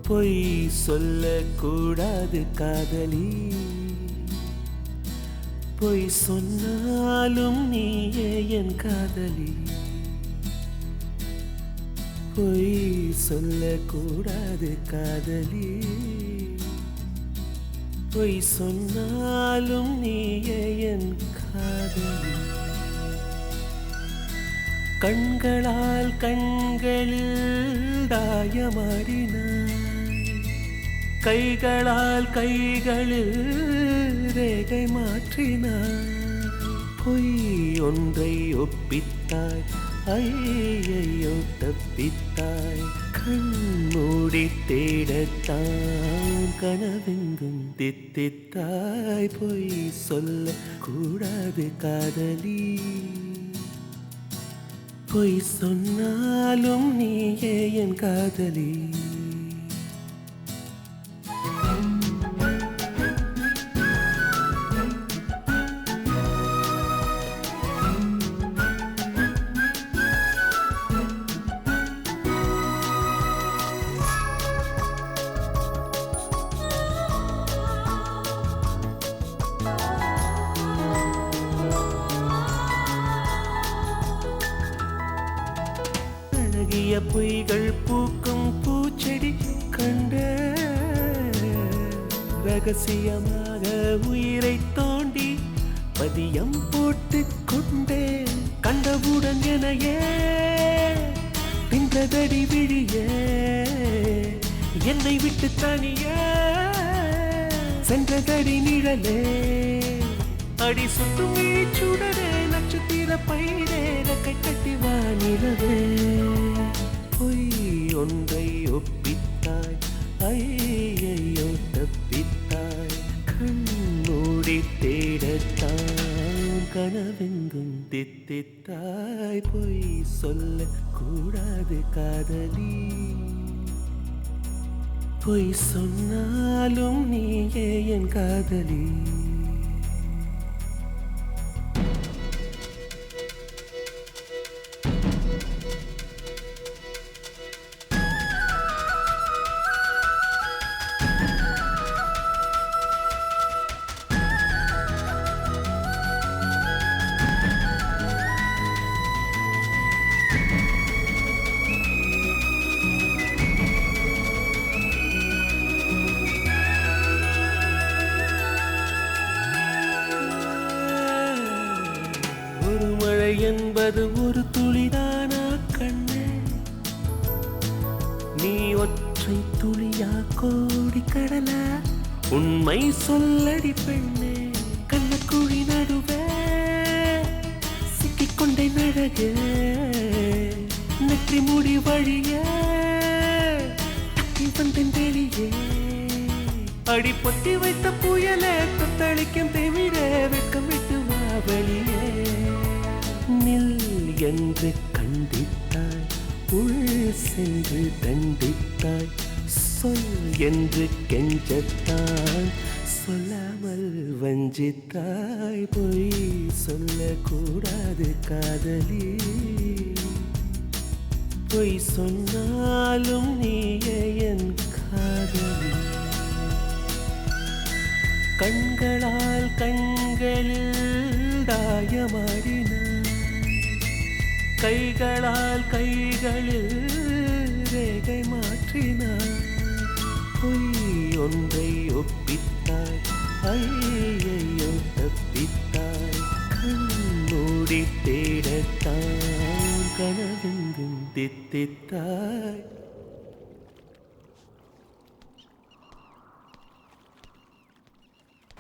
பொய் சொல்லக்கூடாது காதலி, பொய் சொன்னாலும் நீயே என் காதலி. பொய் சொல்லக்கூடாது காதலி, பொய் சொன்னாலும் நீயே என் காதலி. கண்களால் கண்களில் தாயமாடினாய், கைகளால் கைகளில் ரேகை மாற்றினாய். பொய் ஒன்றை ஒப்பித்தாய், ஐயையோ தப்பித்தாய். கண்மூடி தேடத்தான் கனவெங்கும் தித்தித்தாய். பொய் சொல்ல கூடாது காதலி, பொய் சொன்னாலும் நீயே என் காதலி. பொய்கள் பூக்கும் பூச்செடி கண்ட, ரகசியமாக உயிரை தோண்டி பதியம் போட்டு கொண்டேன். கண்டவுடன் எனையே பின்றதடி விழியே, என்னை விட்டு தனியே சென்றதடி நிழலே. அடி சுட்டும் வீச்சுடனே நட்சத்திர பயிரே ரக்கை கட்டி வானிலவே. பொய் ஒன்றை ஒப்பித்தாய், ஐயையோ தப்பித்தாய். கண்மூடி தேடத்தான் கனவெங்கும் தித்தித்தாய். பொய் சொல்ல கூடாது காதலி, பொய் சொன்னாலும் நீயே என் காதலி. மழை என்பது ஒரு துளிதானா கண்ணே, நீ ஒற்றை துளியா கோடி கடலா? உண்மை சொல்லடி பெண்ணே, கண்ணக்குழி நடுவே சிக்கிக்கொண்டே நழகே. நெற்றி மூடி வழியே வந்தேன் வெளியே. அடி பொத்தி வைத்த புயலே தத்தளிக்கும் தேவிடே, வெட்கம் விட்டு வா வெளியே. நில் என்று கண்டித்தாய், உள் சென்று தண்டித்தாய். சொல் என்று கெஞ்சத்தாய், சொல்லாமல் வஞ்சித்தாய். பொய் சொல்லக்கூடாது காதலி, பொய் சொன்னாலும் நீயே என் காதலி. கண்களால் கண்களில் தாயமாடினாய், கைகளால் கைகளில் ரேகை மாற்றினாய். பொய் ஒன்றை ஒப்பித்தாய், ஐயையோ தப்பித்தாய். கண்மூடி தேடத்தான் கனவெங்கும் தித்தித்தாய்.